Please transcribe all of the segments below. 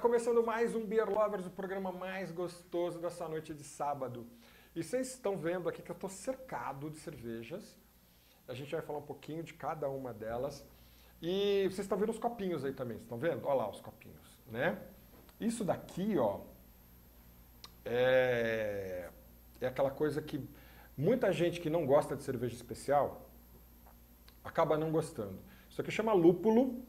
começando mais um Beer Lovers, o programa mais gostoso dessa noite de sábado. E vocês estão vendo aqui que eu estou cercado de cervejas. A gente vai falar um pouquinho de cada uma delas. E vocês estão vendo os copinhos aí também, vocês estão vendo? Olha lá os copinhos, né? Isso daqui, ó, é aquela coisa que muita gente que não gosta de cerveja especial acaba não gostando. Isso aqui chama lúpulo.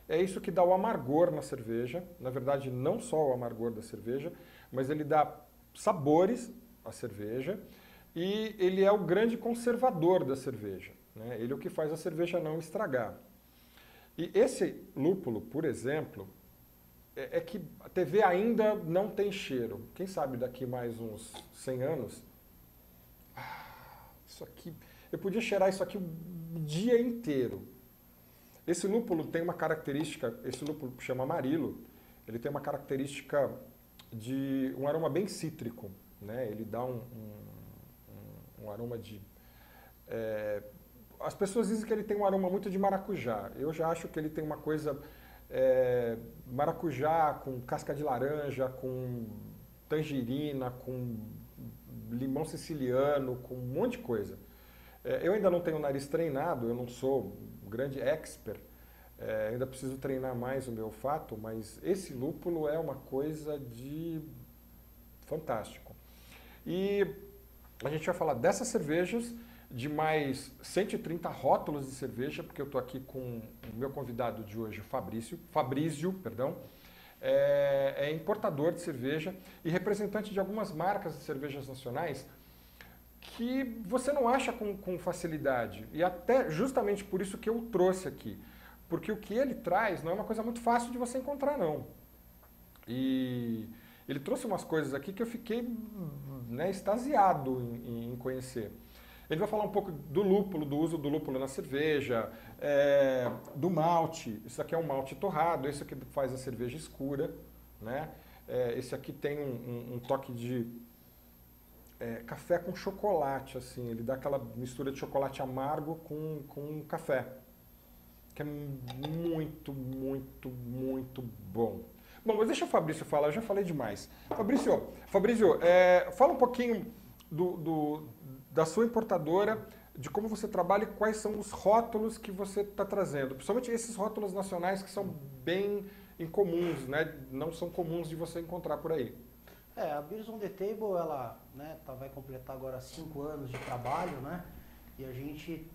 É isso que dá o amargor na cerveja. Na verdade, não só o amargor da cerveja, mas ele dá sabores à cerveja e ele é o grande conservador da cerveja, né? Ele é o que faz a cerveja não estragar. E esse lúpulo, por exemplo, é que a TV ainda não tem cheiro. Quem sabe daqui mais uns 100 anos, isso aqui, eu podia cheirar isso aqui o dia inteiro. Esse lúpulo tem uma característica, esse lúpulo que chama Amarillo, ele tem uma característica de um aroma bem cítrico, né? Ele dá um aroma de... as pessoas dizem que ele tem um aroma muito de maracujá. Eu já acho que ele tem uma coisa maracujá com casca de laranja, com tangerina, com limão siciliano, com um monte de coisa. Eu ainda não tenho o nariz treinado, eu não sou um grande expert, ainda preciso treinar mais o meu olfato, mas esse lúpulo é uma coisa de fantástico. E a gente vai falar dessas cervejas, de mais 130 rótulos de cerveja, porque eu estou aqui com o meu convidado de hoje, Fabrício, é importador de cerveja e representante de algumas marcas de cervejas nacionais que você não acha com facilidade. E até justamente por isso que eu o trouxe aqui. Porque o que ele traz não é uma coisa muito fácil de você encontrar, não. E ele trouxe umas coisas aqui que eu fiquei, né, extasiado em conhecer. Ele vai falar um pouco do lúpulo, do uso do lúpulo na cerveja, do malte. Isso aqui é um malte torrado, esse aqui faz a cerveja escura, né? Esse aqui tem um toque de café com chocolate, assim. Ele dá aquela mistura de chocolate amargo com café, que é muito, muito, muito bom. Bom, mas deixa o Fabrício falar, eu já falei demais. Fabrício, fala um pouquinho da sua importadora, de como você trabalha e quais são os rótulos que você está trazendo. Principalmente esses rótulos nacionais que são bem incomuns, né? Não são comuns de você encontrar por aí. A Beers on the Table, ela, né, vai completar agora 5 anos de trabalho, né? E a gente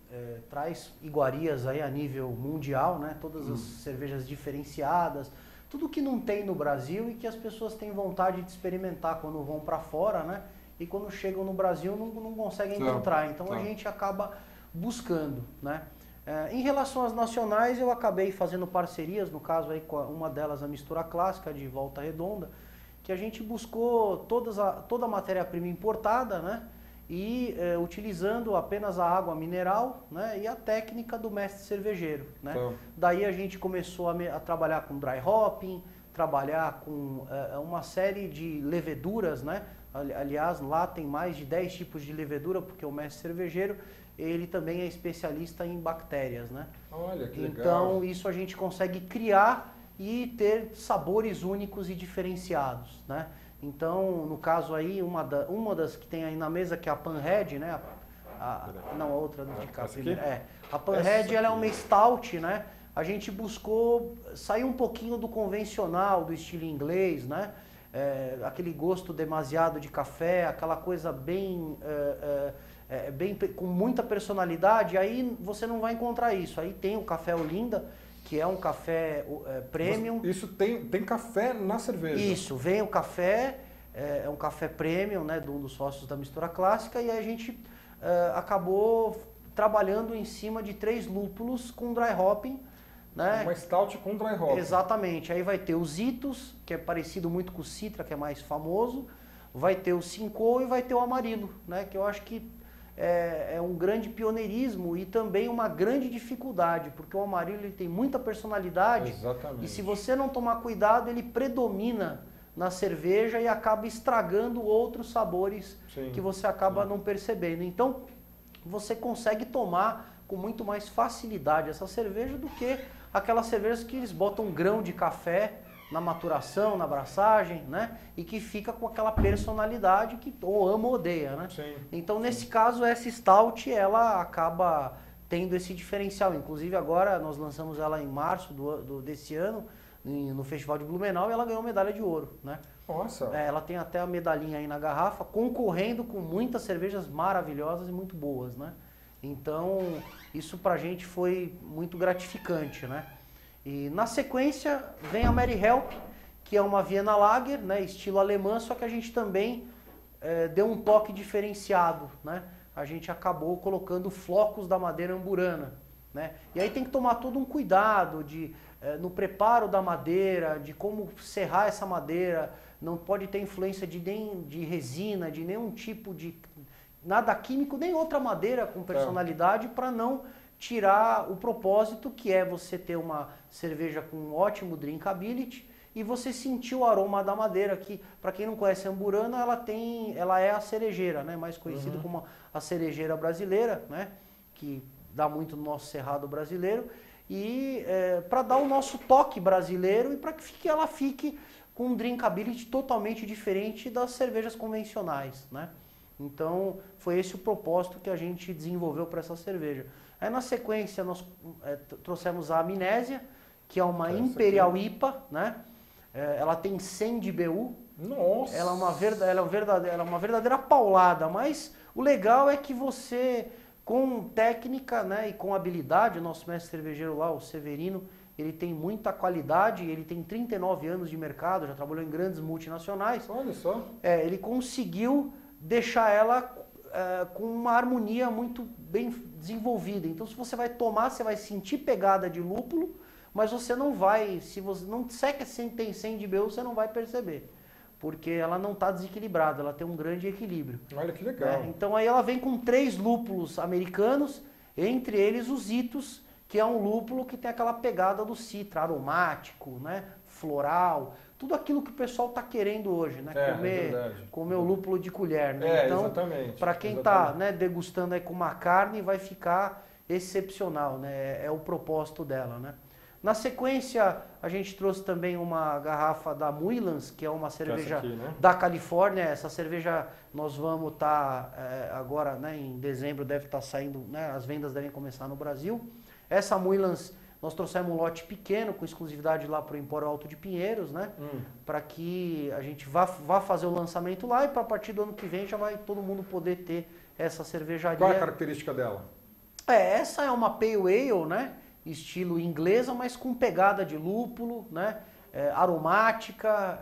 traz iguarias aí a nível mundial, né? Todas as cervejas diferenciadas, tudo que não tem no Brasil e que as pessoas têm vontade de experimentar quando vão para fora, né? E quando chegam no Brasil não conseguem encontrar. Então a gente acaba buscando, né? Em relação às nacionais, eu acabei fazendo parcerias, no caso aí com uma delas a Mistura Clássica de Volta Redonda, que a gente buscou toda a matéria-prima importada, né? E utilizando apenas a água mineral, né? E a técnica do mestre cervejeiro, né? Daí a gente começou a trabalhar com dry hopping, trabalhar com uma série de leveduras, né? Aliás, lá tem mais de 10 tipos de levedura, porque o mestre cervejeiro, ele também é especialista em bactérias, né? Olha, que legal. Então, isso a gente consegue criar e ter sabores únicos e diferenciados, né? Então, no caso aí, uma das que tem aí na mesa, que é a Panhead, né? Não, a outra de cá. A Panhead, ela é uma stout, né? A gente buscou sair um pouquinho do convencional, do estilo inglês, né? Aquele gosto demasiado de café, aquela coisa bem com muita personalidade, aí você não vai encontrar isso. Aí tem o café Olinda, que é um café premium. Isso tem café na cerveja? Isso, vem o café, é um café premium, né, de um dos sócios da Mistura Clássica, e a gente acabou trabalhando em cima de 3 lúpulos com dry hopping, né? Uma stout com dry hopping. Exatamente. Aí vai ter o Zitos, que é parecido muito com o Citra, que é mais famoso. Vai ter o Simcoe e vai ter o Amarillo, né? Que eu acho que é um grande pioneirismo e também uma grande dificuldade, porque o Amarillo ele tem muita personalidade. Exatamente. E se você não tomar cuidado, ele predomina na cerveja e acaba estragando outros sabores que você acaba não percebendo. Então, você consegue tomar com muito mais facilidade essa cerveja do que aquelas cervejas que eles botam grão de café na maturação, na abraçagem, né? E que fica com aquela personalidade que ou ama ou odeia, né? Sim. Então, nesse caso, essa Stout, ela acaba tendo esse diferencial. Inclusive, agora nós lançamos ela em março desse ano, no Festival de Blumenau, e ela ganhou medalha de ouro, né? Nossa! Ela tem até a medalhinha aí na garrafa, concorrendo com muitas cervejas maravilhosas e muito boas, né? Então, isso pra gente foi muito gratificante, né? E na sequência vem a Mary Help, que é uma Viena Lager, né? Estilo alemã, só que a gente também deu um toque diferenciado, né? A gente acabou colocando flocos da madeira amburana, né? E aí tem que tomar todo um cuidado no preparo da madeira, de como serrar essa madeira. Não pode ter influência de resina, de nenhum tipo de nada químico, nem outra madeira com personalidade, para não tirar o propósito, que é você ter uma cerveja com um ótimo drinkability e você sentir o aroma da madeira, que para quem não conhece a amburana, ela é a cerejeira, né? Mais conhecida como a cerejeira brasileira, né? Que dá muito no nosso cerrado brasileiro, e para dar o nosso toque brasileiro e para que ela fique com um drinkability totalmente diferente das cervejas convencionais, né? Então, foi esse o propósito que a gente desenvolveu para essa cerveja. Aí, na sequência, nós trouxemos a Amnésia, que é uma Imperial IPA, né? Ela tem 100 de BU. Nossa! Ela é uma verdadeira paulada, mas o legal é que você, com técnica, né, e com habilidade, o nosso mestre cervejeiro lá, o Severino, ele tem muita qualidade, ele tem 39 anos de mercado, já trabalhou em grandes multinacionais. Olha só. Ele conseguiu deixar ela com uma harmonia muito bem desenvolvida. Então, se você vai tomar, você vai sentir pegada de lúpulo, mas você não vai, se você não disser que tem 100 de BU, você não vai perceber. Porque ela não está desequilibrada, ela tem um grande equilíbrio. Olha que legal. Então, aí ela vem com 3 lúpulos americanos, entre eles os Itos, que é um lúpulo que tem aquela pegada do citra, aromático, né, floral, tudo aquilo que o pessoal está querendo hoje, né, comer o lúpulo de colher, né? Então, exatamente. Para quem está, né, degustando aí com uma carne, vai ficar excepcional, né? É o propósito dela, né? Na sequência, a gente trouxe também uma garrafa da Muilans, que é uma cerveja aqui, né? da Califórnia. Essa cerveja nós vamos estar agora, né, em dezembro deve estar saindo, né, as vendas devem começar no Brasil. Essa Muilans, nós trouxemos um lote pequeno, com exclusividade lá para o Empório Alto de Pinheiros, né? Para que a gente vá fazer o lançamento lá e para a partir do ano que vem já vai todo mundo poder ter essa cervejaria. Qual é a característica dela? Essa é uma Pale Ale, né? Estilo inglesa, mas com pegada de lúpulo, né? Aromática.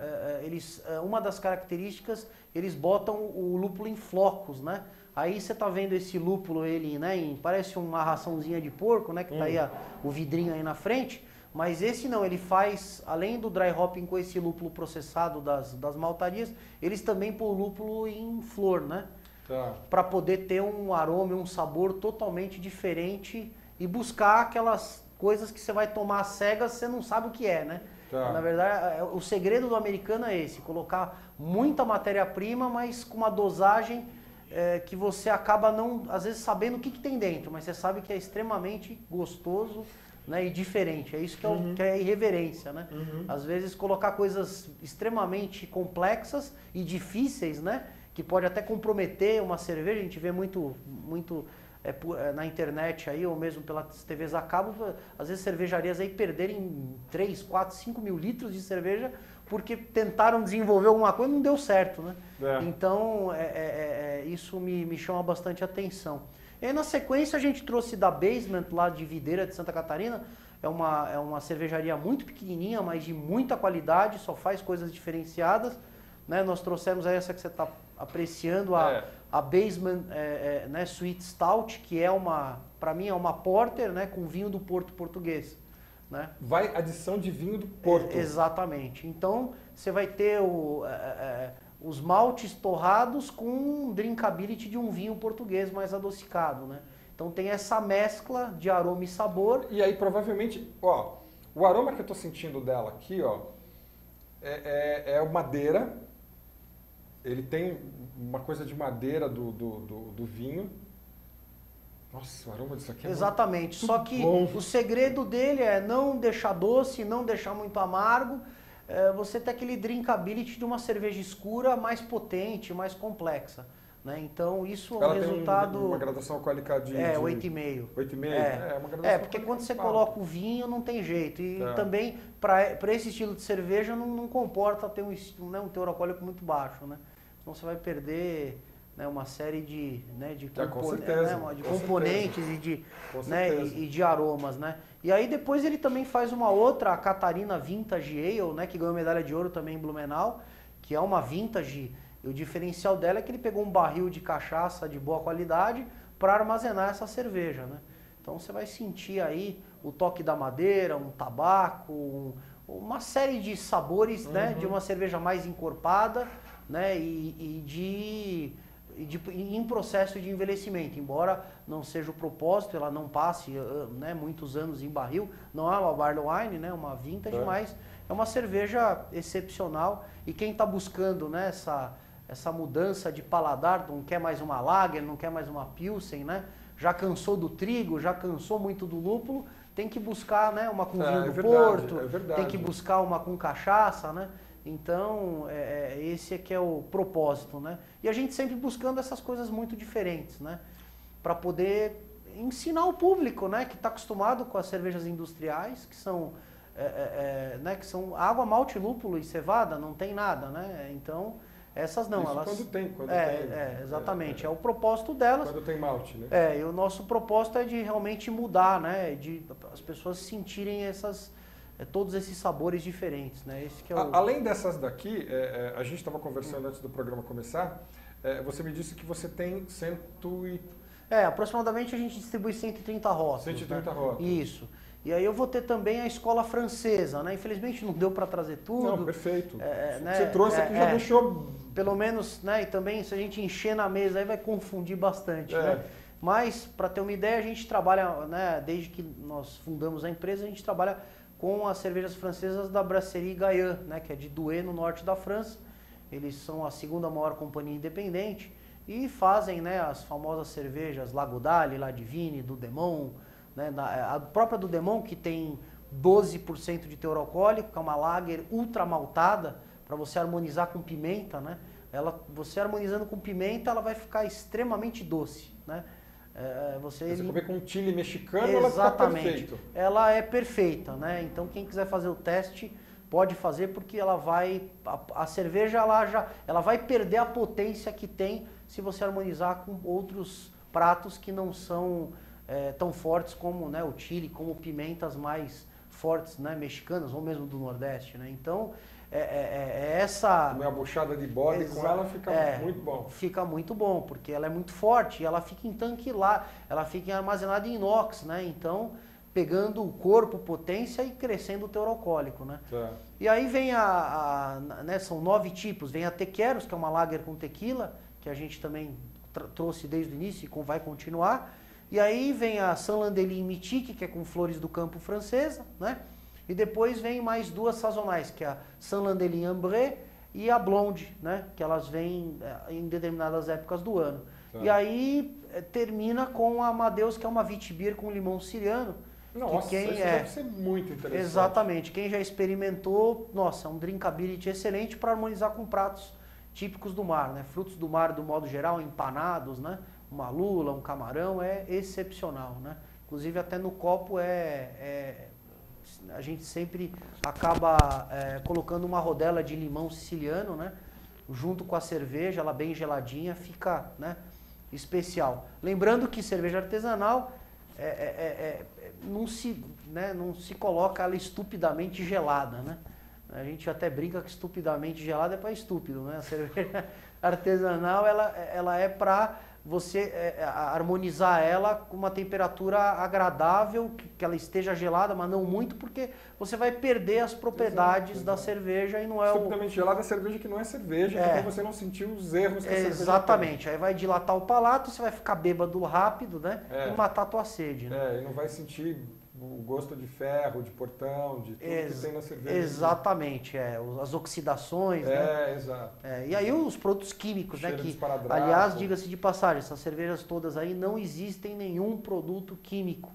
Uma das características, eles botam o lúpulo em flocos, né? Aí você tá vendo esse lúpulo, ele, né, parece uma raçãozinha de porco, né, que tá aí o vidrinho aí na frente, mas esse não, ele faz, além do dry hopping com esse lúpulo processado das maltarias, eles também põem o lúpulo em flor, né? Para poder ter um aroma e um sabor totalmente diferente e buscar aquelas coisas que você vai tomar às cegas, você não sabe o que é, né? Na verdade, o segredo do americano é esse, colocar muita matéria-prima, mas com uma dosagem que você acaba não, às vezes, sabendo o que tem dentro, mas você sabe que é extremamente gostoso, né, e diferente. É isso que é a irreverência, né? Às vezes colocar coisas extremamente complexas e difíceis, né, que pode até comprometer uma cerveja. A gente vê muito na internet aí, ou mesmo pelas TVs a cabo, às vezes cervejarias aí perderem 3, 4, 5 mil litros de cerveja porque tentaram desenvolver alguma coisa e não deu certo, né? Então, isso me chama bastante atenção. E aí, na sequência, a gente trouxe da Basement, lá de Videira, de Santa Catarina. É uma cervejaria muito pequenininha, mas de muita qualidade, só faz coisas diferenciadas, né? Nós trouxemos aí essa que você está apreciando, a Basement né, Sweet Stout, que para mim é uma porter, né, com vinho do Porto português. Né? Vai adição de vinho do Porto. Exatamente. Então, você vai ter os maltes torrados com um drinkability de um vinho português mais adocicado, né? Então tem essa mescla de aroma e sabor. E aí, provavelmente, ó, o aroma que eu estou sentindo dela aqui, ó, é o madeira. Ele tem uma coisa de madeira do vinho. Nossa, o aroma disso aqui é exatamente. muito Só que bom. O segredo dele é não deixar doce, não deixar muito amargo, você tem aquele drinkability de uma cerveja escura mais potente, mais complexa. Né? Então isso é um resultado... Tem uma graduação alcoólica de... 8,5. 8,5? Uma graduação porque quando você coloca o vinho não tem jeito. E também, para esse estilo de cerveja, não comporta ter um teor alcoólico muito baixo. Né? Então você vai perder, né, uma série de componentes e de aromas. Né? E aí depois ele também faz uma outra, a Catarina Vintage Ale, né, que ganhou medalha de ouro também em Blumenau, que é uma vintage. E o diferencial dela é que ele pegou um barril de cachaça de boa qualidade para armazenar essa cerveja, né? Então você vai sentir aí o toque da madeira, um tabaco, uma série de sabores, né, de uma cerveja mais encorpada, né, em processo de envelhecimento. Embora não seja o propósito, ela não passe, né, muitos anos em barril, não é uma barley wine, né, uma vintage, mas é uma cerveja excepcional. E quem está buscando, né, essa mudança de paladar, não quer mais uma lager, não quer mais uma pilsen, né? Já cansou do trigo, já cansou muito do lúpulo, tem que buscar, né, uma com vinho do Porto, tem que buscar uma com cachaça, né? Então, esse é que é o propósito, né? E a gente sempre buscando essas coisas muito diferentes, né? Para poder ensinar o público, né, que está acostumado com as cervejas industriais, que são água, malte, lúpulo e cevada, não tem nada, né? Então, essas não, isso elas... quando tem. Exatamente, é o propósito delas. Quando tem malte, né? E o nosso propósito é de realmente mudar, né? De as pessoas sentirem todos esses sabores diferentes, né? Esse que é Além dessas daqui, a gente estava conversando antes do programa começar, você me disse que você tem aproximadamente a gente distribui 130 rótulos. 130 rótulos. Isso. E aí eu vou ter também a escola francesa, né? Infelizmente não deu para trazer tudo. Não, perfeito. Você trouxe aqui já deixou... Pelo menos, né? E também se a gente encher na mesa aí vai confundir bastante, né? Mas, para ter uma ideia, a gente trabalha, né? Desde que nós fundamos a empresa, a gente trabalha com as cervejas francesas da Brasserie Gaillard, né? Que é de Douai, no norte da França. Eles são a segunda maior companhia independente e fazem, né, as famosas cervejas Lagudale, Ladivine, Dudemont, né, a própria Dudemont, que tem 12% de teor alcoólico, que é uma lager ultra maltada, para você harmonizar com pimenta, né? Você harmonizando com pimenta, ela vai ficar extremamente doce, né? Você comer com um chile mexicano, exatamente, ela fica perfeita. Ela é perfeita, né? Então quem quiser fazer o teste pode fazer, porque ela vai, a cerveja ela vai perder a potência que tem se você harmonizar com outros pratos que não são tão fortes como, né, o chile, como pimentas mais fortes, né, mexicanas ou mesmo do Nordeste, né? Então essa... Uma buchada de bode com ela fica muito bom. Fica muito bom, porque ela é muito forte e ela fica em tanque lá, ela fica armazenada em inox, né? Então, pegando o corpo, potência e crescendo o teor alcoólico, né? E aí vem né, são 9 tipos, vem a Tequeros, que é uma lager com tequila, que a gente também trouxe desde o início e vai continuar. E aí vem a San Landelin Mythique, que é com flores do campo francesa, né? E depois vem mais 2 sazonais, que é a San Landelin Ambré e a Blonde, né? Que elas vêm em determinadas épocas do ano. E aí termina com a Amadeus, que é uma Witbier com limão siciliano. Nossa, isso deve ser muito interessante. Exatamente. Quem já experimentou, nossa, é um drinkability excelente para harmonizar com pratos típicos do mar, né? Frutos do mar, do modo geral, empanados, né? Uma lula, um camarão, é excepcional, né? Inclusive até no copo a gente sempre acaba colocando uma rodela de limão siciliano, né? Junto com a cerveja, ela bem geladinha, fica, né, especial. Lembrando que cerveja artesanal não se coloca ela estupidamente gelada, né? A gente até brinca que estupidamente gelada é para estúpido, né? A cerveja artesanal ela é para você harmonizar ela com uma temperatura agradável, que ela esteja gelada, mas não muito, porque você vai perder as propriedades da cerveja e não é estupidamente gelada é cerveja que não é cerveja, então você não sentiu os erros que a cerveja exatamente, tem. aí vai dilatar o palato, você vai ficar bêbado rápido, né? E matar a tua sede, né? E não vai sentir o gosto de ferro, de portão, de tudo que tem na cerveja. Exatamente, as oxidações, né? Exato. E aí os produtos químicos, né? Que, esparadrapo. aliás, diga-se de passagem, essas cervejas todas aí não existem nenhum produto químico,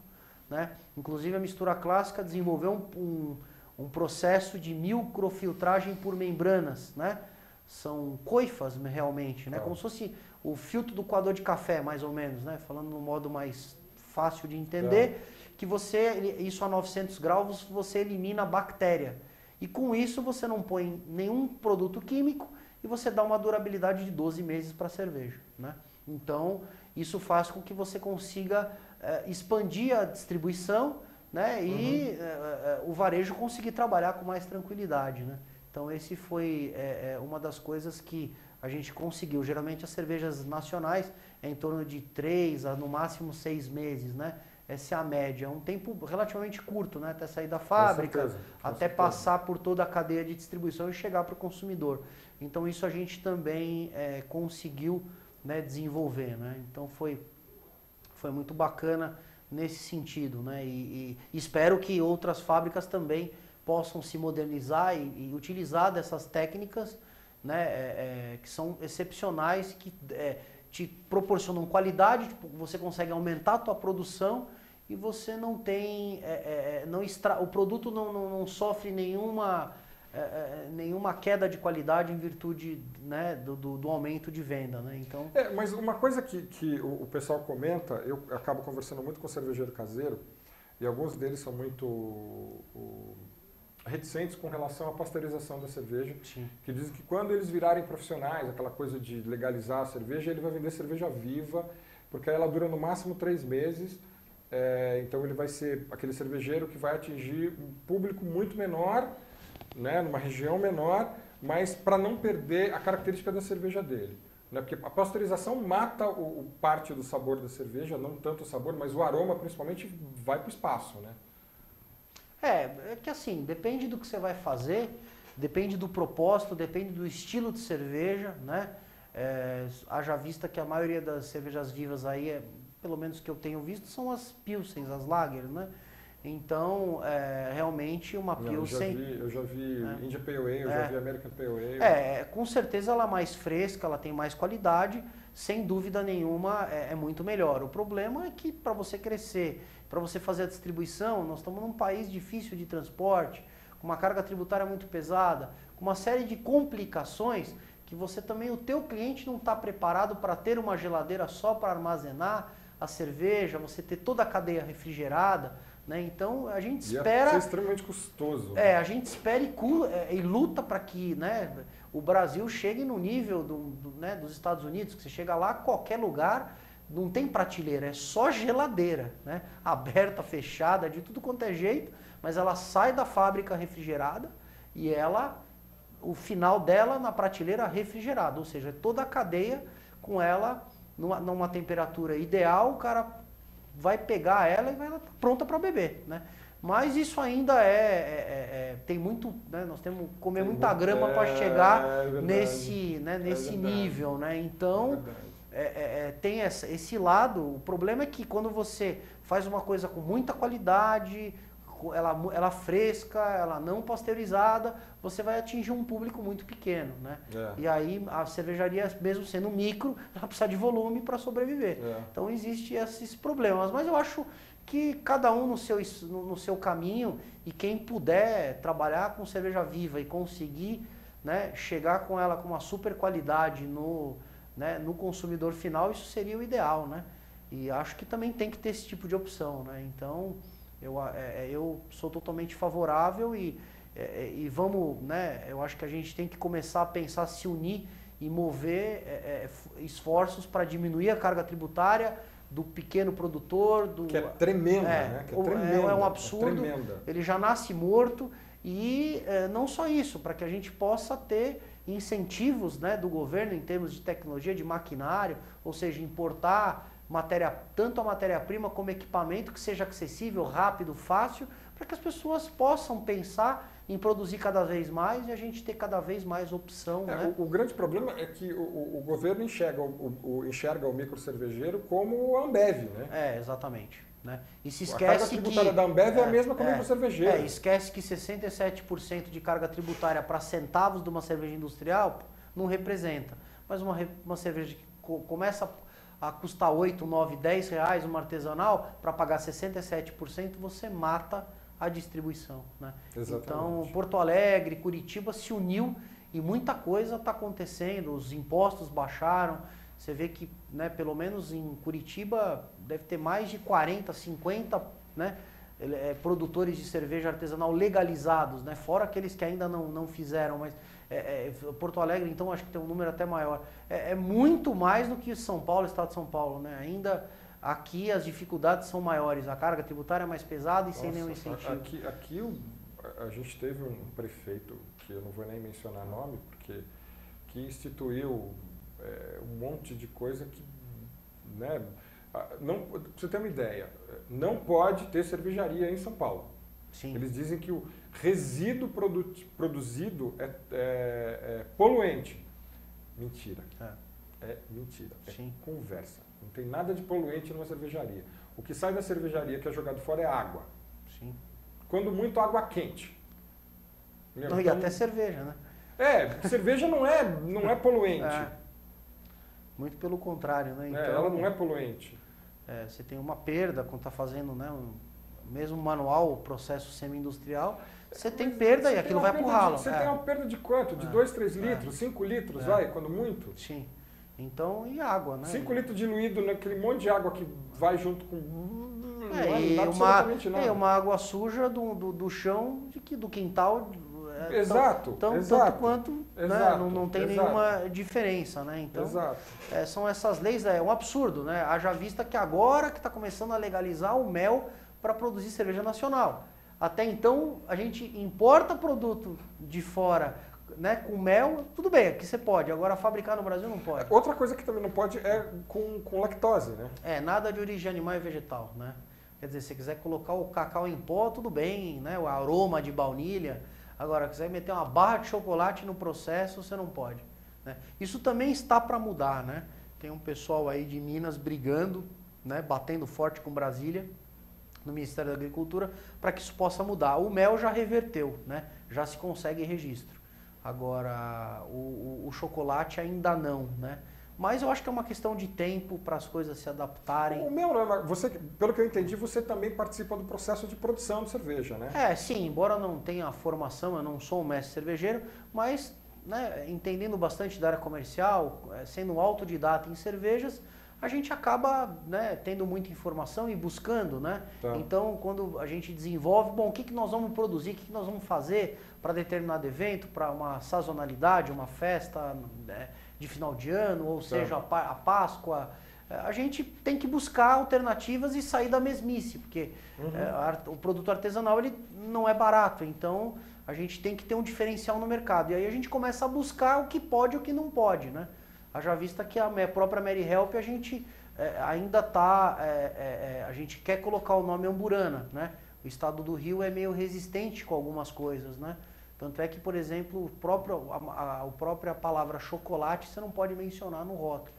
né? Inclusive a Mistura Clássica desenvolveu um processo de microfiltragem por membranas, né? São coifas realmente, né? Como se fosse o filtro do coador de café, mais ou menos, né? Falando no modo mais fácil de entender, que isso a 900 graus, você elimina a bactéria. E com isso você não põe nenhum produto químico e você dá uma durabilidade de 12 meses para a cerveja, né? Então, isso faz com que você consiga expandir a distribuição, né? E o varejo conseguir trabalhar com mais tranquilidade, né? Então, esse foi uma das coisas que a gente conseguiu. Geralmente, as cervejas nacionais é em torno de 3 a no máximo 6 meses, né? Essa é a média. É um tempo relativamente curto, né? Até sair da fábrica, até passar por toda a cadeia de distribuição e chegar para o consumidor. Então, isso a gente também conseguiu, né, desenvolver, né? Então, foi muito bacana nesse sentido, né? E espero que outras fábricas também possam se modernizar e utilizar dessas técnicas, né, que são excepcionais, que te proporcionam qualidade, você consegue aumentar a tua produção e você não tem, o produto não sofre nenhuma queda de qualidade em virtude, né, do aumento de venda, né? Então... mas uma coisa que o pessoal comenta, eu acabo conversando muito com o cervejeiro caseiro, e alguns deles são muito reticentes com relação à pasteurização da cerveja, Sim. Que dizem que quando eles virarem profissionais, aquela coisa de legalizar a cerveja, ele vai vender cerveja viva, porque ela dura no máximo 3 meses, então ele vai ser aquele cervejeiro que vai atingir um público muito menor, né, numa região menor, mas para não perder a característica da cerveja dele. Né, porque a pasteurização mata parte do sabor da cerveja, não tanto o sabor, mas o aroma principalmente vai para o espaço, né? É que assim, depende do que você vai fazer, depende do propósito, depende do estilo de cerveja, né? Haja vista que a maioria das cervejas vivas aí, pelo menos que eu tenho visto, são as Pilsens, as Lager, né? Então, realmente uma Pilsen... Eu já vi India Pale Ale, eu já vi American Pale Ale. Com certeza ela é mais fresca, ela tem mais qualidade, sem dúvida nenhuma é muito melhor. O problema é que para você crescer, para você fazer a distribuição, nós estamos num país difícil de transporte, com uma carga tributária muito pesada, com uma série de complicações que você também, o teu cliente não está preparado para ter uma geladeira só para armazenar a cerveja, você ter toda a cadeia refrigerada, né? Então a gente espera... Isso é extremamente custoso. A gente espera e luta para que, né, o Brasil chegue no nível né, dos Estados Unidos, que você chega lá, qualquer lugar, não tem prateleira, é só geladeira, né? Aberta, fechada, de tudo quanto é jeito, mas ela sai da fábrica refrigerada e o final dela na prateleira refrigerada, ou seja, toda a cadeia com ela numa temperatura ideal, o cara vai pegar ela e vai pronta para beber, né? Mas isso ainda tem muito, né? Nós temos que comer muita grama para chegar nesse nível, né? Então tem esse lado. O problema é que quando você faz uma coisa com muita qualidade, ela fresca, ela não pasteurizada, você vai atingir um público muito pequeno, né? E aí a cervejaria, mesmo sendo micro, ela precisa de volume para sobreviver. Então existem esses problemas, mas eu acho que cada um no seu caminho, e quem puder trabalhar com cerveja viva e conseguir, né, chegar com ela com uma super qualidade no consumidor final, isso seria o ideal, né? E acho que também tem que ter esse tipo de opção, né? Então eu sou totalmente favorável e vamos, né? Eu acho que a gente tem que começar a pensar, se unir e mover esforços para diminuir a carga tributária do pequeno produtor, que é tremenda, né? Que é um absurdo. Ele já nasce morto e não só isso, para que a gente possa ter incentivos, né, do governo em termos de tecnologia, de maquinário, ou seja, importar tanto a matéria-prima como equipamento que seja acessível, rápido, fácil, para que as pessoas possam pensar em produzir cada vez mais e a gente ter cada vez mais opção. Né? O grande problema é que o governo enxerga o microcervejeiro como a Ambev, né? Exatamente. Né? E se esquece a carga tributária da Ambev é a mesma que o microcervejeiro. Esquece que 67% de carga tributária para centavos de uma cerveja industrial não representa. Mas uma cerveja que começa a custar 8, 9, 10 reais uma artesanal, para pagar 67%, você mata a distribuição, né? Exatamente. Então, Porto Alegre, Curitiba se uniu e muita coisa está acontecendo, os impostos baixaram, você vê que, né, pelo menos em Curitiba deve ter mais de 40, 50, né, produtores de cerveja artesanal legalizados, né, fora aqueles que ainda não fizeram, mas Porto Alegre, então, acho que tem um número até maior. É muito mais do que São Paulo, Estado de São Paulo, né? Ainda aqui as dificuldades são maiores, a carga tributária é mais pesada e sem nenhum incentivo. Aqui a gente teve um prefeito, que eu não vou nem mencionar nome, porque que instituiu um monte de coisa que, né, não, pra você ter uma ideia, não pode ter cervejaria em São Paulo. Sim. Eles dizem que o resíduo produzido é poluente. Mentira. É mentira. Sim. É conversa. Não tem nada de poluente numa cervejaria. O que sai da cervejaria que é jogado fora é água. Sim. Quando muito, água quente. Não, e até cerveja, né? Cerveja não é poluente. Muito pelo contrário, né? Então, ela não é poluente. Você tem uma perda quando está fazendo, né, mesmo manual, o processo semi-industrial, você tem perda e aquilo vai pro ralo. Você tem uma perda de quanto? De 2, 3 litros, 5 litros, quando muito? Sim. Então, e água, né? 5 litros diluído naquele monte de água que vai junto com... uma água suja do chão, do quintal. Exato. Tanto quanto, né, não tem nenhuma diferença, né? Então, são essas leis, é um absurdo, né? Haja vista que agora que está começando a legalizar o mel para produzir cerveja nacional. Até então, a gente importa produto de fora, né, com mel, tudo bem, aqui você pode, agora fabricar no Brasil não pode. Outra coisa que também não pode é com lactose, né? Nada de origem animal e vegetal, né? Quer dizer, se você quiser colocar o cacau em pó, tudo bem, né? O aroma de baunilha. Agora, quiser meter uma barra de chocolate no processo, você não pode, né? Isso também está para mudar, né? Tem um pessoal aí de Minas brigando, né, batendo forte com Brasília, no Ministério da Agricultura, para que isso possa mudar. O mel já reverteu, né? Já se consegue registro. Agora, o chocolate ainda não, né? Mas eu acho que é uma questão de tempo para as coisas se adaptarem. O mel, pelo que eu entendi, você também participa do processo de produção de cerveja, né? Sim, embora não tenha formação, eu não sou um mestre cervejeiro, mas, né, entendendo bastante da área comercial, sendo autodidata em cervejas, a gente acaba, né, tendo muita informação e buscando, né? Tá. Então, quando a gente desenvolve, o que nós vamos produzir, o que nós vamos fazer para determinado evento, para uma sazonalidade, uma festa, né, de final de ano, ou seja, a Páscoa, a gente tem que buscar alternativas e sair da mesmice, porque o produto artesanal ele não é barato, então a gente tem que ter um diferencial no mercado. E aí a gente começa a buscar o que pode e o que não pode, né? Haja vista que a própria Mary Help a gente ainda está, a gente quer colocar o nome Amburana, né? O estado do Rio é meio resistente com algumas coisas, né? Tanto é que, por exemplo, a própria palavra chocolate você não pode mencionar no rótulo,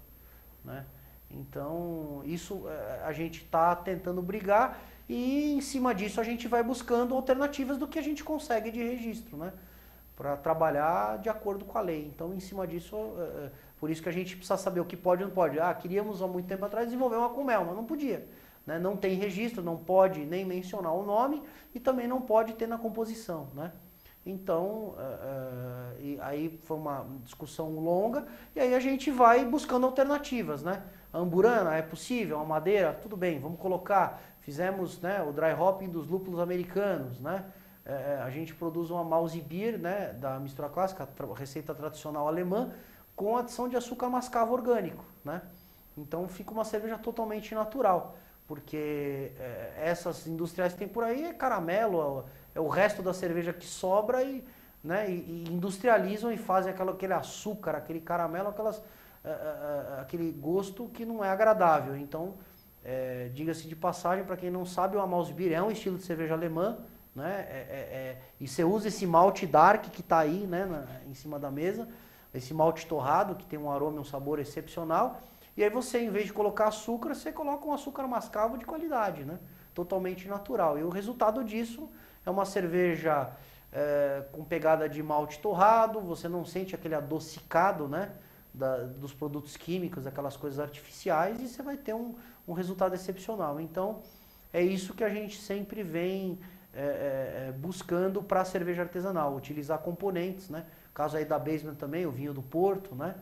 né? Então, isso a gente está tentando brigar e em cima disso a gente vai buscando alternativas do que a gente consegue de registro, né? Para trabalhar de acordo com a lei. Então, em cima disso, por isso que a gente precisa saber o que pode e não pode. Queríamos há muito tempo atrás desenvolver uma com mel, mas não podia, né? Não tem registro, não pode nem mencionar o nome e também não pode ter na composição, né? Então, e aí foi uma discussão longa e aí a gente vai buscando alternativas, né? A Amburana é possível, a madeira, tudo bem, vamos colocar. Fizemos, né, o dry hopping dos lúpulos americanos, né? A gente produz uma Mouse Beer, né, da mistura clássica, receita tradicional alemã, com adição de açúcar mascavo orgânico, né? Então fica uma cerveja totalmente natural, porque essas industriais que tem por aí é caramelo, é o resto da cerveja que sobra e, né, e industrializam e fazem aquele açúcar, aquele caramelo, aquele gosto que não é agradável. Então, diga-se de passagem, para quem não sabe, o Mouse Beer é um estilo de cerveja alemã, né? E você usa esse malte dark que está aí, né, em cima da mesa, esse malte torrado que tem um aroma e um sabor excepcional, e aí você, em vez de colocar açúcar, você coloca um açúcar mascavo de qualidade, né? Totalmente natural. E o resultado disso é uma cerveja com pegada de malte torrado, você não sente aquele adocicado, né, dos produtos químicos, aquelas coisas artificiais, e você vai ter um resultado excepcional. Então, é isso que a gente sempre vem buscando para a cerveja artesanal, utilizar componentes, né? O caso aí da Basement também, o vinho do Porto, né?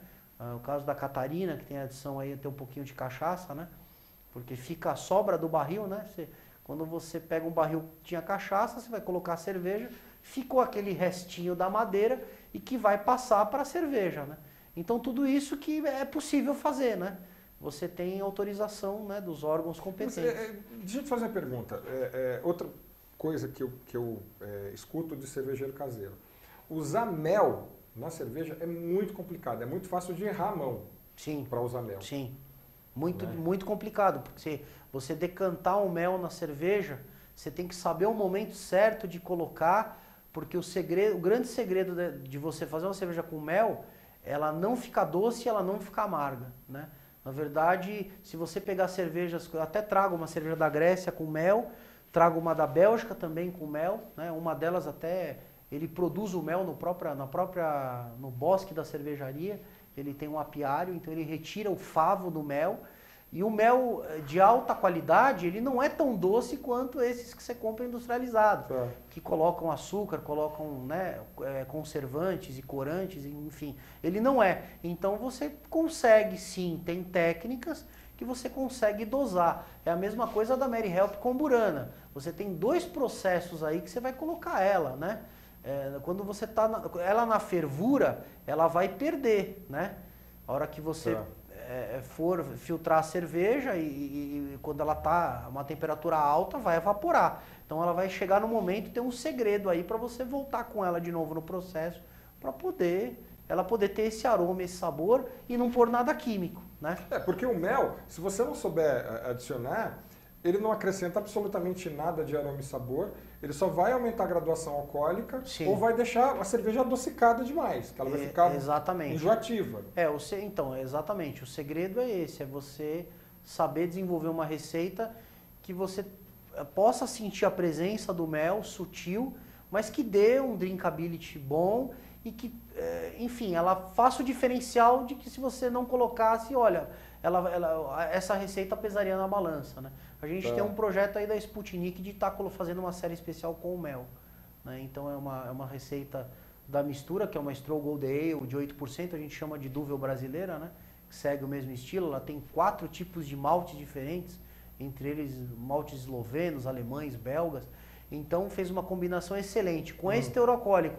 O caso da Catarina, que tem a adição aí até um pouquinho de cachaça, né? Porque fica a sobra do barril, né? Quando você pega um barril que tinha cachaça, você vai colocar a cerveja, ficou aquele restinho da madeira e que vai passar para a cerveja, né? Então tudo isso que é possível fazer, né? Você tem autorização, né, dos órgãos competentes. Deixa eu te fazer uma pergunta. Outra coisa que eu escuto de cervejeiro caseiro. Usar mel na cerveja é muito complicado, é muito fácil de errar a mão para usar mel. Sim, muito complicado, porque você decantar o mel na cerveja, você tem que saber o momento certo de colocar, porque o grande segredo de você fazer uma cerveja com mel, ela não fica doce e ela não fica amarga, né? Na verdade, se você pegar cervejas, eu até trago uma cerveja da Grécia com mel, trago uma da Bélgica também com mel, né? Uma delas até, ele produz o mel no bosque da cervejaria, ele tem um apiário, então ele retira o favo do mel, e o mel de alta qualidade, ele não é tão doce quanto esses que você compra industrializados, que colocam açúcar, colocam, né, conservantes e corantes, enfim, ele não é. Então você consegue sim, tem técnicas que você consegue dosar. É a mesma coisa da Mary Help com burana. Você tem 2 processos aí que você vai colocar ela, né? Quando você está ela na fervura, ela vai perder, né? A hora que você for filtrar a cerveja e quando ela está a uma temperatura alta, vai evaporar. Então ela vai chegar no momento, tem um segredo aí para você voltar com ela de novo no processo, para ela poder ter esse aroma, esse sabor e não pôr nada químico, né? Porque o mel, se você não souber adicionar, ele não acrescenta absolutamente nada de aroma e sabor, ele só vai aumentar a graduação alcoólica ou vai deixar a cerveja adocicada demais, que ela vai ficar enjoativa. Então, exatamente, o segredo é esse, é você saber desenvolver uma receita que você possa sentir a presença do mel sutil, mas que dê um drinkability bom e que, enfim, ela faça o diferencial de que se você não colocasse, olha, essa receita pesaria na balança, né? A gente tem um projeto aí da Sputnik de estar fazendo uma série especial com o mel, né? Então é uma receita da mistura, que é uma Stroh Gold Ale de 8%, a gente chama de Duvel brasileira, né? Que segue o mesmo estilo, ela tem 4 tipos de maltes diferentes, entre eles maltes eslovenos, alemães, belgas. Então fez uma combinação excelente. Com esse teor alcoólico,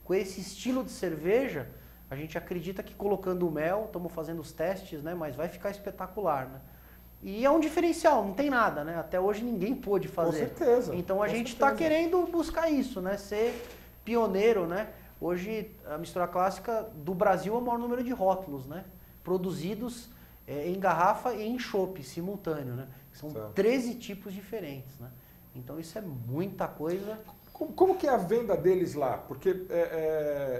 com esse estilo de cerveja, a gente acredita que colocando o mel, estamos fazendo os testes, né? Mas vai ficar espetacular, né? E é um diferencial, não tem nada, né? Até hoje ninguém pôde fazer. Com certeza. Então a gente está querendo buscar isso, né? Ser pioneiro, né? Hoje a mistura clássica do Brasil é o maior número de rótulos, né? Produzidos em garrafa e em chopp simultâneo, né? São 13 tipos diferentes, né? Então isso é muita coisa. Como que é a venda deles lá? Porque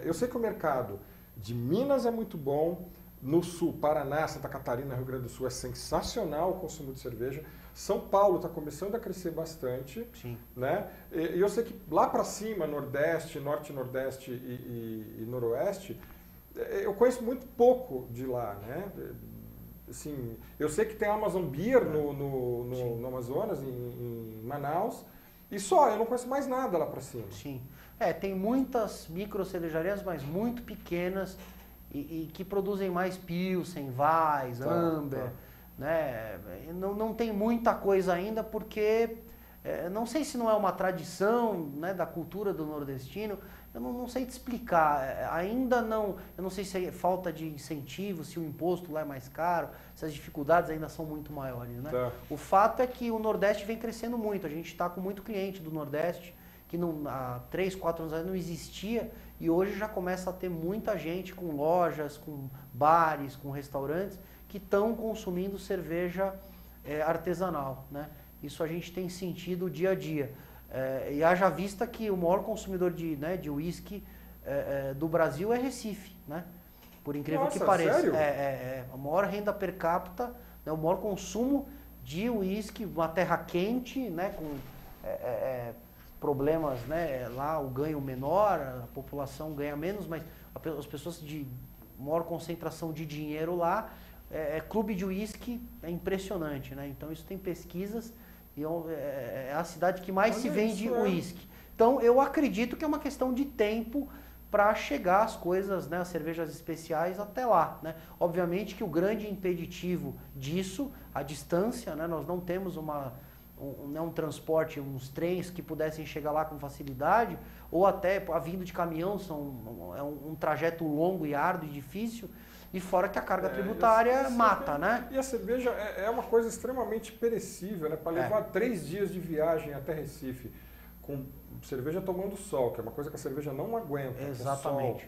eu sei que o mercado de Minas é muito bom, no Sul, Paraná, Santa Catarina, Rio Grande do Sul é sensacional o consumo de cerveja. São Paulo está começando a crescer bastante, né? E eu sei que lá para cima, Nordeste, Norte, Nordeste e Noroeste, eu conheço muito pouco de lá, né? Assim, eu sei que tem a Amazon Beer no Amazonas, em Manaus, e só, eu não conheço mais nada lá para cima. Sim. Tem muitas micro cervejarias, mas muito pequenas e que produzem mais Pilsen, Weiss, Amber, né? Não tem muita coisa ainda porque não sei se não é uma tradição, né, da cultura do nordestino, eu não sei te explicar, ainda não, eu não sei se é falta de incentivo, se o imposto lá é mais caro, se as dificuldades ainda são muito maiores, né? O fato é que o Nordeste vem crescendo muito, a gente está com muito cliente do Nordeste, que há 3, 4 anos atrás não existia, e hoje já começa a ter muita gente com lojas, com bares, com restaurantes, que estão consumindo cerveja artesanal, né? Isso a gente tem sentido dia a dia. E haja vista que o maior consumidor de uísque do Brasil é Recife, né? Por incrível que pareça. Sério? A maior renda per capita, né? O maior consumo de uísque, uma terra quente, né? Com problemas, né? Lá o ganho menor, a população ganha menos, mas as pessoas de maior concentração de dinheiro lá, clube de uísque é impressionante, né? Então isso tem pesquisas E é a cidade que mais se vende uísque. É. Então, eu acredito que é uma questão de tempo para chegar as coisas, né, as cervejas especiais até lá, né? Obviamente que o grande impeditivo disso, a distância, né? Nós não temos um transporte, uns trens que pudessem chegar lá com facilidade, ou até a vindo de caminhão, é um trajeto longo e árduo e difícil, e fora que a carga tributária mata, né? E a cerveja é uma coisa extremamente perecível, né? Para levar 3 dias de viagem até Recife, com cerveja tomando sol, que é uma coisa que a cerveja não aguenta. Exatamente.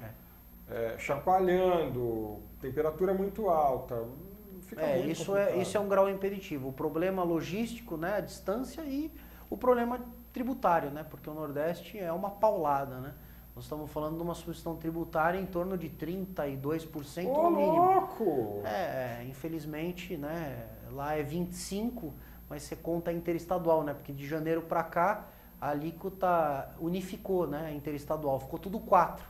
Chacoalhando, temperatura muito alta. Fica muito complicado. Isso é um grau impeditivo. O problema logístico, né, a distância, e o problema tributário, né? Porque o Nordeste é uma paulada, né? Nós estamos falando de uma substituição tributária em torno de 32% no mínimo. Louco! Infelizmente, né, lá é 25%, mas você conta interestadual, né? Porque de janeiro para cá a alíquota unificou, né, interestadual, ficou tudo 4%.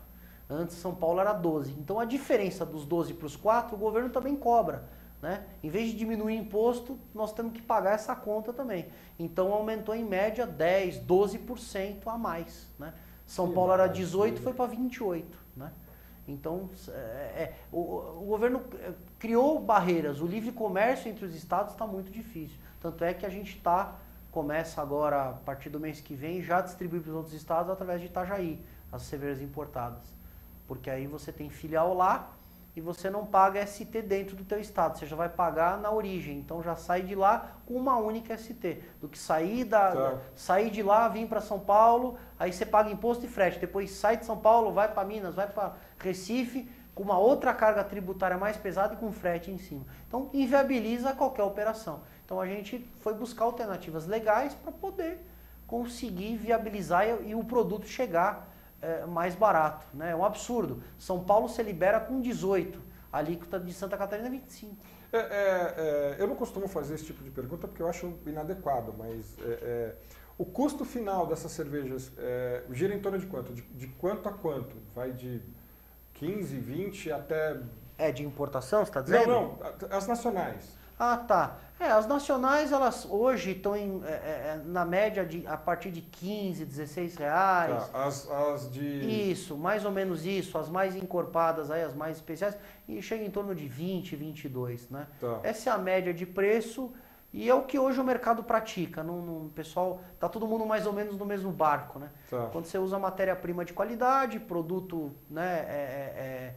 Antes São Paulo era 12%. Então a diferença dos 12% para os 4%, o governo também cobra, né? Em vez de diminuir o imposto, nós temos que pagar essa conta também. Então aumentou em média 10%, 12% a mais, né? São Paulo era 18%, foi para 28%, né? Então o governo criou barreiras, o livre comércio entre os estados está muito difícil. Tanto é que a gente começa agora, a partir do mês que vem, já a distribuir para os outros estados através de Itajaí, as cervejas importadas. Porque aí você tem filial lá e você não paga ST dentro do teu estado, você já vai pagar na origem. Então já sai de lá com uma única ST. Do que sair de lá, vir para São Paulo, aí você paga imposto e frete. Depois sai de São Paulo, vai para Minas, vai para Recife, com uma outra carga tributária mais pesada e com frete em cima. Então inviabiliza qualquer operação. Então a gente foi buscar alternativas legais para poder conseguir viabilizar e o produto chegar mais barato, né? É um absurdo. São Paulo se libera com 18%, a alíquota de Santa Catarina é 25%. Eu não costumo fazer esse tipo de pergunta porque eu acho inadequado, mas o custo final dessas cervejas gira em torno de quanto? De quanto a quanto? Vai de 15, 20 até... de importação, você está dizendo? Não, as nacionais. Ah, tá. As nacionais, elas hoje estão na média a partir de 15, 16 reais. Tá, as de... Isso, mais ou menos isso. As mais encorpadas, aí, as mais especiais, e chega em torno de 20, 22, né? Tá. Essa é a média de preço e é o que hoje o mercado pratica. Pessoal, tá todo mundo mais ou menos no mesmo barco, né? Tá. Quando você usa matéria-prima de qualidade, produto, né,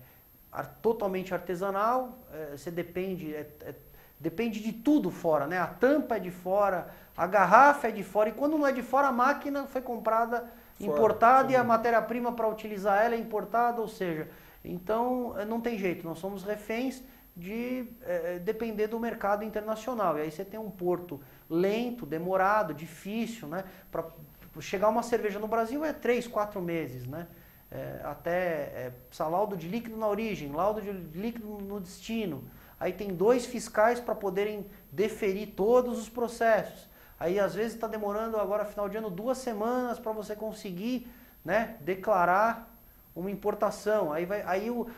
totalmente artesanal, você depende de tudo fora, né? A tampa é de fora, a garrafa é de fora, e quando não é de fora, a máquina foi comprada, importada, e a matéria-prima para utilizar ela é importada, ou seja, então não tem jeito, nós somos reféns de depender do mercado internacional. E aí você tem um porto lento, demorado, difícil, né? Para chegar uma cerveja no Brasil 3, 4 meses, né? Até laudo de líquido na origem, laudo de líquido no destino. Aí tem 2 fiscais para poderem deferir todos os processos. Aí às vezes está demorando agora, final de ano, 2 semanas para você conseguir, né, declarar uma importação. Aí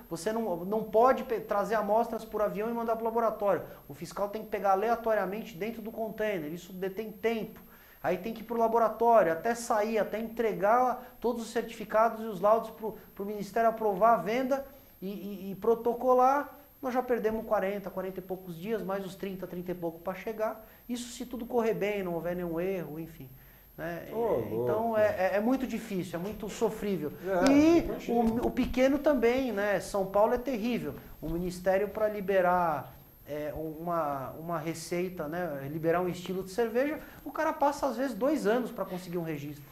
você não pode trazer amostras por avião e mandar para o laboratório. O fiscal tem que pegar aleatoriamente dentro do container. Isso detém tempo. Aí tem que ir para o laboratório, até sair, até entregar todos os certificados e os laudos para o Ministério aprovar a venda e protocolar. Nós já perdemos 40 e poucos dias, mais os 30 e pouco para chegar. Isso se tudo correr bem, não houver nenhum erro, enfim. Né? Então é muito difícil, é muito sofrível. E o pequeno também, né? São Paulo é terrível. O Ministério, para liberar uma receita, né? Liberar um estilo de cerveja, o cara passa às vezes 2 anos para conseguir um registro.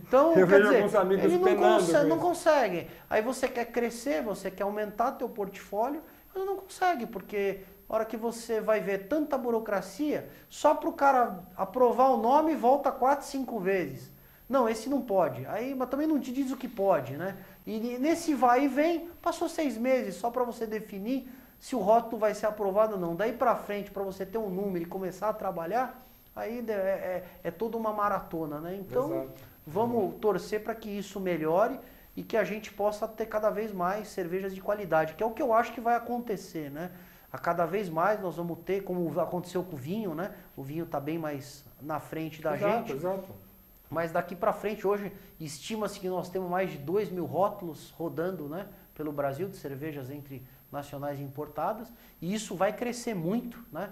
Então, eu vejo alguns amigos penando. Não conseguem. Aí você quer crescer, você quer aumentar teu portfólio, mas não consegue, porque na hora que você vai ver tanta burocracia, só para o cara aprovar o nome volta 4, 5 vezes. Não, esse não pode. Aí, mas também não te diz o que pode, né? E nesse vai e vem, passou 6 meses só para você definir se o rótulo vai ser aprovado ou não. Daí para frente, para você ter um número e começar a trabalhar, aí é toda uma maratona, né? Então, vamos torcer para que isso melhore e que a gente possa ter cada vez mais cervejas de qualidade, que é o que eu acho que vai acontecer, né? A cada vez mais nós vamos ter, como aconteceu com o vinho, né? O vinho está bem mais na frente da Exato, gente. exato. Mas daqui para frente, hoje, estima-se que nós temos mais de 2.000 rótulos rodando, né, pelo Brasil, de cervejas entre nacionais e importadas. E isso vai crescer muito, né?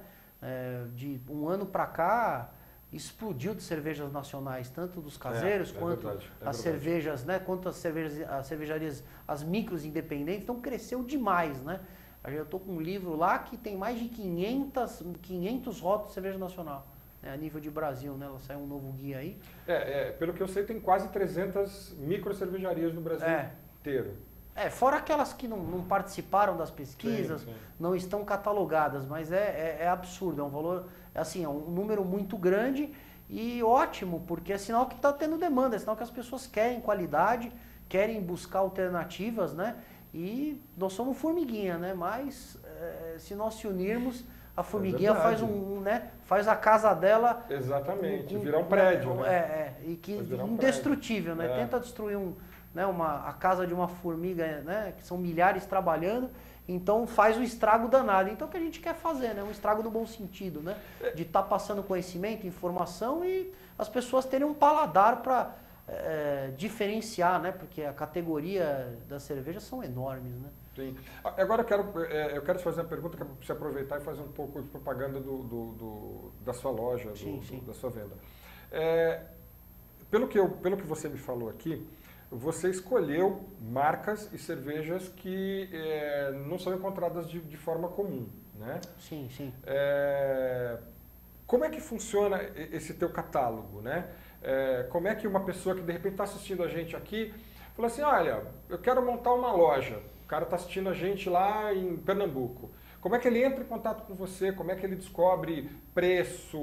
De um ano para cá, explodiu de cervejas nacionais, tanto dos caseiros quanto as cervejas, né? Quanto as cervejarias, as micros independentes. Então cresceu demais, né? Eu estou com um livro lá que tem mais de 500 rótulos de cerveja nacional. A nível de Brasil, né? Ela saiu um novo guia aí. Pelo que eu sei, tem quase 300 micro cervejarias no Brasil inteiro. Fora aquelas que não participaram das pesquisas, sim. não estão catalogadas, mas é absurdo, é um valor, assim, é um número muito grande e ótimo, porque é sinal que está tendo demanda, é sinal que as pessoas querem qualidade, querem buscar alternativas, né? E nós somos formiguinha, né? Mas se nós se unirmos, a formiguinha faz a casa dela... Exatamente, virar um prédio, né? E que indestrutível, né? Tenta destruir a casa de uma formiga, né, que são milhares trabalhando, então faz um estrago danado. Então o que a gente quer fazer, né, um estrago no bom sentido, né, de estar passando conhecimento, informação e as pessoas terem um paladar para diferenciar, né, porque a categoria das cervejas são enormes, né. Sim. Agora eu quero te fazer uma pergunta que é para você aproveitar e fazer um pouco de propaganda da sua loja, da sua venda. Pelo que você me falou aqui, você escolheu marcas e cervejas que não são encontradas de forma comum, né? Sim, sim. Como é que funciona esse teu catálogo, né? Como é que uma pessoa que de repente está assistindo a gente aqui, fala assim, olha, eu quero montar uma loja, o cara está assistindo a gente lá em Pernambuco. Como é que ele entra em contato com você? Como é que ele descobre preço,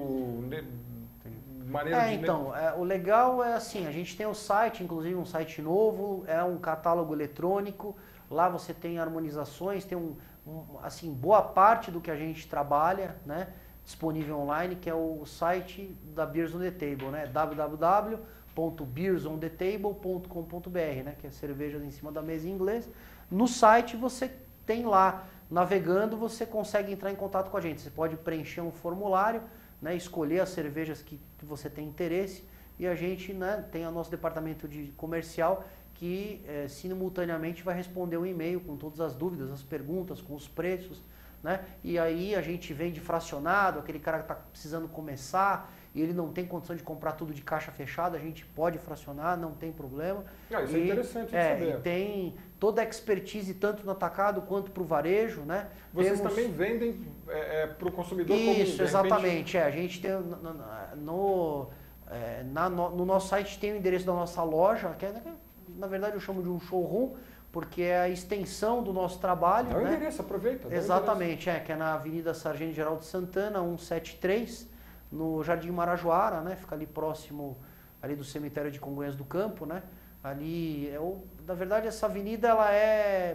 maneira de... Então, o legal é assim, a gente tem o site, inclusive um site novo, é um catálogo eletrônico, lá você tem harmonizações, tem assim, boa parte do que a gente trabalha, né, disponível online, que é o site da Beers on the Table, né, www.beersonthetable.com.br, né, que é cervejas em cima da mesa em inglês. No site você tem lá, navegando, você consegue entrar em contato com a gente, você pode preencher um formulário, né, escolher as cervejas que você tem interesse e a gente, né, tem o nosso departamento de comercial que simultaneamente vai responder um e-mail com todas as dúvidas, as perguntas, com os preços, né, e aí a gente vende fracionado, aquele cara que está precisando começar e ele não tem condição de comprar tudo de caixa fechada, a gente pode fracionar, não tem problema. Isso é interessante de saber. E tem toda a expertise tanto no atacado quanto para o varejo, né? Vocês também vendem para o consumidor comum? Isso, exatamente. A gente tem no nosso site tem o endereço da nossa loja, que na verdade eu chamo de um showroom, porque é a extensão do nosso trabalho. Dá o endereço, aproveita. Exatamente, que é na Avenida Sargento Geraldo Santana, 173, no Jardim Marajoara, né? Fica ali próximo ali do cemitério de Congonhas do Campo, né? Ali, na verdade, essa avenida, ela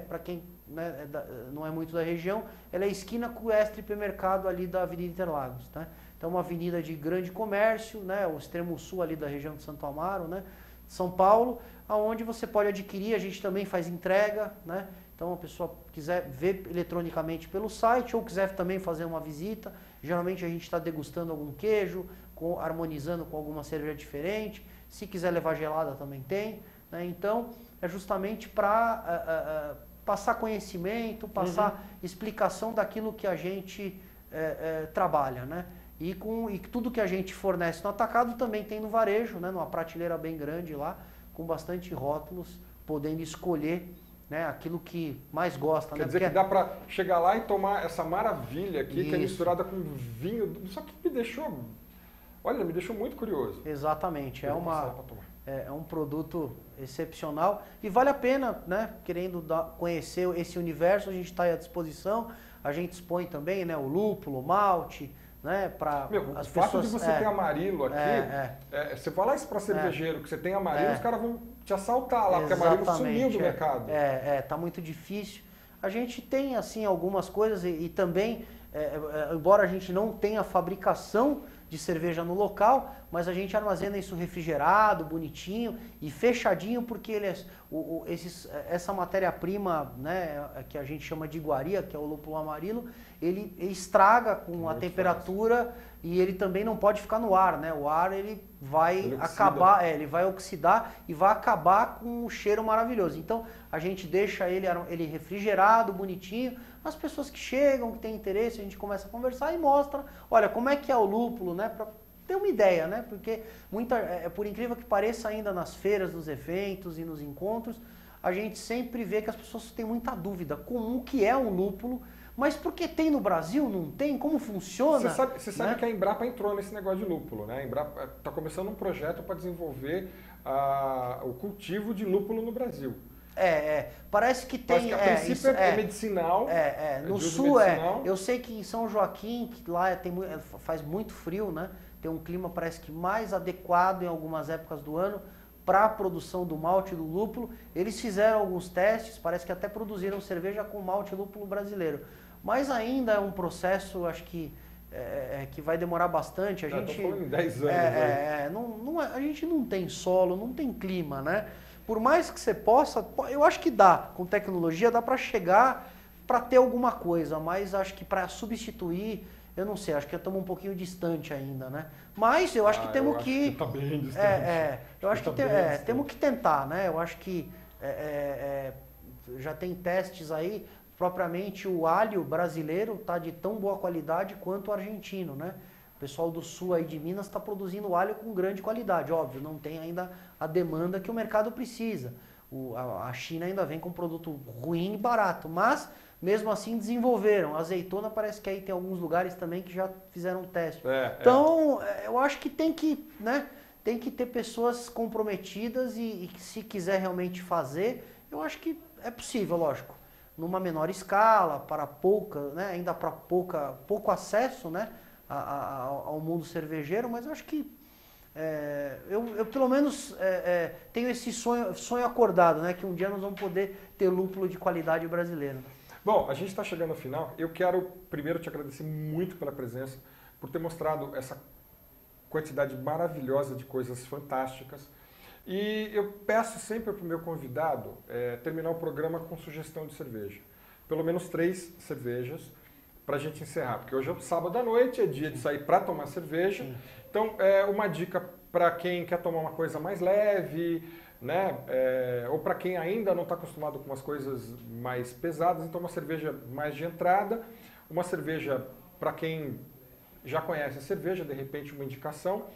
para quem, né, não é muito da região, ela é esquina com o Estre Mercado ali da Avenida Interlagos, né? Então, uma avenida de grande comércio, né? O extremo sul ali da região de Santo Amaro, né? São Paulo, aonde você pode adquirir, a gente também faz entrega, né? Então, a pessoa quiser ver eletronicamente pelo site ou quiser também fazer uma visita, geralmente a gente está degustando algum queijo, harmonizando com alguma cerveja diferente, se quiser levar gelada também tem, né? Então, é justamente para passar conhecimento, passar explicação daquilo que a gente trabalha, né? E tudo que a gente fornece no atacado também tem no varejo, né? Numa prateleira bem grande lá, com bastante rótulos, podendo escolher, né, aquilo que mais gosta. Quer dizer que dá para chegar lá e tomar essa maravilha aqui, que é misturada com vinho, só que me deixou muito curioso. Exatamente, é um produto excepcional e vale a pena, né, querendo conhecer esse universo, a gente está à disposição, a gente expõe também, né, o lúpulo, o malte, né, para as pessoas... O fato de você ter Amarilo aqui, você falar isso para cervejeiro, que você tem Amarilo, os caras vão te assaltar lá, porque Amarilo sumiu do mercado. Tá muito difícil. A gente tem, assim, algumas coisas e também, embora a gente não tenha fabricação de cerveja no local, mas a gente armazena isso refrigerado, bonitinho e fechadinho, porque essa matéria-prima, né, que a gente chama de iguaria, que é o lúpulo amarilo, ele estraga com a temperatura e ele também não pode ficar no ar, né? O ar ele vai acabar, ele vai oxidar e vai acabar com o cheiro maravilhoso. Então a gente deixa ele refrigerado, bonitinho. As pessoas que chegam, que têm interesse, a gente começa a conversar e mostra, olha, como é que é o lúpulo, né? Para ter uma ideia, né? Porque por incrível que pareça, ainda nas feiras, nos eventos e nos encontros, a gente sempre vê que as pessoas têm muita dúvida com o que é um lúpulo. Mas porque tem no Brasil, não tem? Como funciona? Você sabe, né, que a Embrapa entrou nesse negócio de lúpulo, né? A Embrapa está começando um projeto para desenvolver o cultivo de lúpulo no Brasil. Parece que tem... Parece que a princípio é medicinal. No sul medicinal. Eu sei que em São Joaquim, que lá faz muito frio, né? Tem um clima parece que mais adequado em algumas épocas do ano para a produção do malte e do lúpulo. Eles fizeram alguns testes, parece que até produziram cerveja com malte e lúpulo brasileiro. Mas ainda é um processo, acho que vai demorar bastante. Estou falando em 10 anos. A gente não tem solo, não tem clima, né? Por mais que você possa, eu acho que dá, com tecnologia dá para chegar, para ter alguma coisa, mas acho que para substituir, eu não sei, acho que estamos um pouquinho distante ainda, né? Mas eu acho que temos que... Está bem distante. Eu acho que temos que tentar, né? Eu acho que já tem testes aí. Propriamente o alho brasileiro está de tão boa qualidade quanto o argentino, né? O pessoal do sul aí de Minas está produzindo alho com grande qualidade, óbvio, não tem ainda a demanda que o mercado precisa. A China ainda vem com produto ruim e barato, mas mesmo assim desenvolveram. A azeitona parece que aí tem alguns lugares também que já fizeram teste. Então, eu acho que tem que, né, tem que ter pessoas comprometidas e se quiser realmente fazer, eu acho que é possível, lógico. Numa menor escala, para pouca, né, ainda para pouco acesso, né, ao mundo cervejeiro, mas eu acho que eu pelo menos tenho esse sonho acordado, né, que um dia nós vamos poder ter lúpulo de qualidade brasileiro. Bom, a gente está chegando ao final. Eu quero primeiro te agradecer muito pela presença, por ter mostrado essa quantidade maravilhosa de coisas fantásticas. E eu peço sempre para o meu convidado terminar o programa com sugestão de cerveja. Pelo menos 3 cervejas para a gente encerrar. Porque hoje é sábado à noite, é dia de sair para tomar cerveja. Sim. Então, uma dica para quem quer tomar uma coisa mais leve, né? Ou para quem ainda não está acostumado com umas coisas mais pesadas. Então, uma cerveja mais de entrada. Uma cerveja para quem já conhece a cerveja, de repente uma indicação.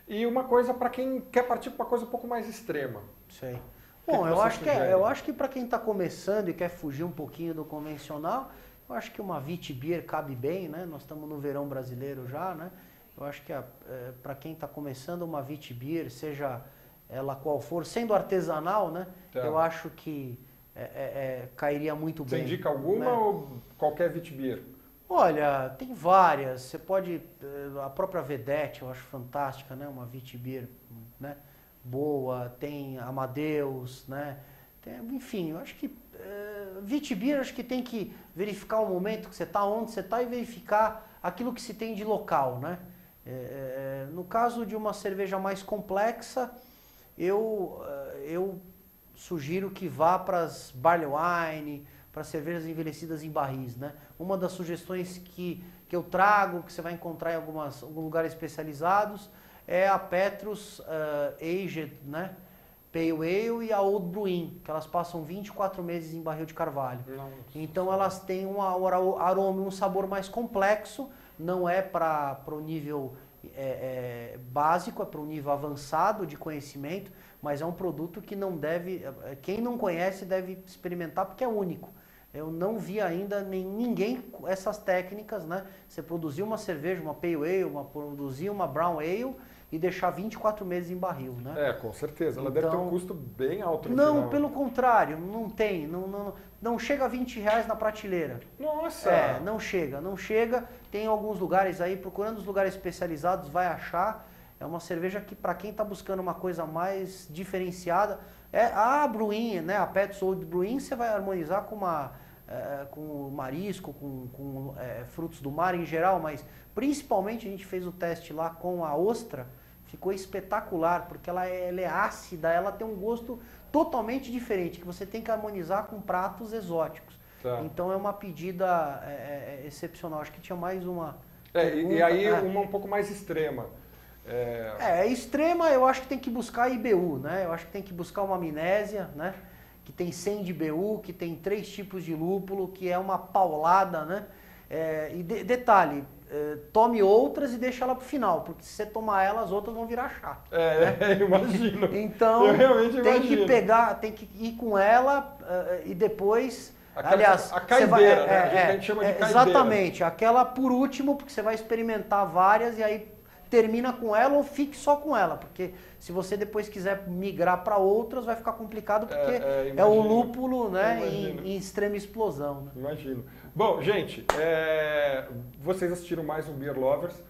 E uma coisa para quem quer partir para uma coisa um pouco mais extrema. Sei. Bom, eu acho que para quem está começando e quer fugir um pouquinho do convencional, eu acho que uma Witbier cabe bem, né? Nós estamos no verão brasileiro já, né? Eu acho que para quem está começando uma Witbier, seja ela qual for, sendo artesanal, né? Tá. Eu acho que cairia muito bem. Você indica alguma, né? Ou qualquer Witbier? Olha, tem várias. Você pode... A própria Vedete eu acho fantástica, né? Uma Witbier, né? Boa. Tem Amadeus, né? Enfim, eu acho que... Witbier, acho que tem que verificar o momento que você está, onde você está e verificar aquilo que se tem de local, né? No caso de uma cerveja mais complexa, eu sugiro que vá para as Barley Wine, para cervejas envelhecidas em barris, né? Uma das sugestões que eu trago, que você vai encontrar em alguns lugares especializados, é a Petrus Aged, né? Pale Ale e a Old Bruin, que elas passam 24 meses em barril de carvalho. Nossa. Então elas têm um aroma, um sabor mais complexo, não é para o nível básico, é para o nível avançado de conhecimento, mas é um produto que não deve, quem não conhece deve experimentar porque é único. Eu não vi ainda ninguém com essas técnicas, né? Você produzir uma cerveja, uma Pale Ale, produzir uma Brown Ale e deixar 24 meses em barril, né? Com certeza. Ela deve ter um custo bem alto no final. Não, pelo contrário, não tem. Não chega a R$20 na prateleira. Nossa! Não chega. Tem alguns lugares aí, procurando os lugares especializados, vai achar. É uma cerveja que, para quem está buscando uma coisa mais diferenciada, a Bruin, né? A Pets Old Bruin, você vai harmonizar com uma com marisco, com frutos do mar em geral, mas principalmente a gente fez o teste lá com a ostra, ficou espetacular, porque ela é ácida, ela tem um gosto totalmente diferente, que você tem que harmonizar com pratos exóticos. Tá. Então é uma pedida excepcional. Acho que tinha mais uma pergunta. E aí uma um pouco mais extrema. Extrema, eu acho que tem que buscar IBU, né? Eu acho que tem que buscar uma amnésia, né? Que tem 100 de IBU, que tem 3 tipos de lúpulo, que é uma paulada, né? Detalhe, tome outras e deixa ela pro final, porque se você tomar ela, as outras vão virar chá. Imagino. Então, eu realmente tem imagino. que pegar, tem que ir com ela e depois... Aliás, a caideira, né? A gente chama de caideira. Exatamente, aquela por último, porque você vai experimentar várias e aí termina com ela ou fique só com ela, porque se você depois quiser migrar para outras vai ficar complicado, porque é o lúpulo, né, em extrema explosão. Né? Imagino. Bom, gente, vocês assistiram mais um Beer Lovers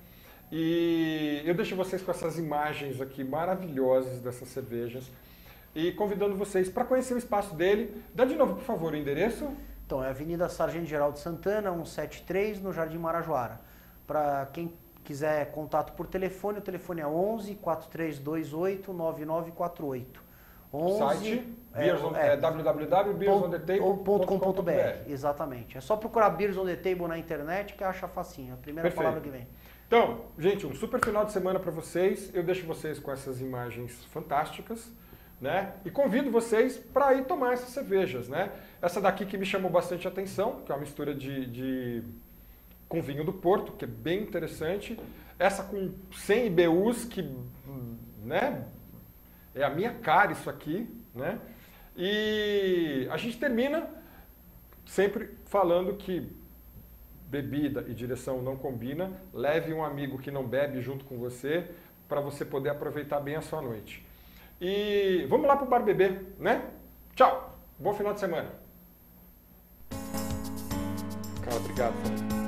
e eu deixo vocês com essas imagens aqui maravilhosas dessas cervejas e convidando vocês para conhecer o espaço dele. Dá de novo, por favor, o endereço. Então, é Avenida Sargento Geraldo Santana, 173, no Jardim Marajoara. Para quem quiser contato por telefone, o telefone é 11 4328 9948. 11, site www.beersondetable.com.br. Exatamente. É só procurar Beers on the Table na internet que acha facinho. A primeira palavra que vem. Então, gente, um super final de semana para vocês. Eu deixo vocês com essas imagens fantásticas, né? E convido vocês para ir tomar essas cervejas, né? Essa daqui que me chamou bastante atenção, que é uma mistura com vinho do Porto, que é bem interessante. Essa com 100 IBUs, que, né, é a minha cara isso aqui, né? E a gente termina sempre falando que bebida e direção não combina. Leve um amigo que não bebe junto com você, para você poder aproveitar bem a sua noite. E vamos lá pro bar beber, né? Tchau! Bom final de semana! Cara, obrigado.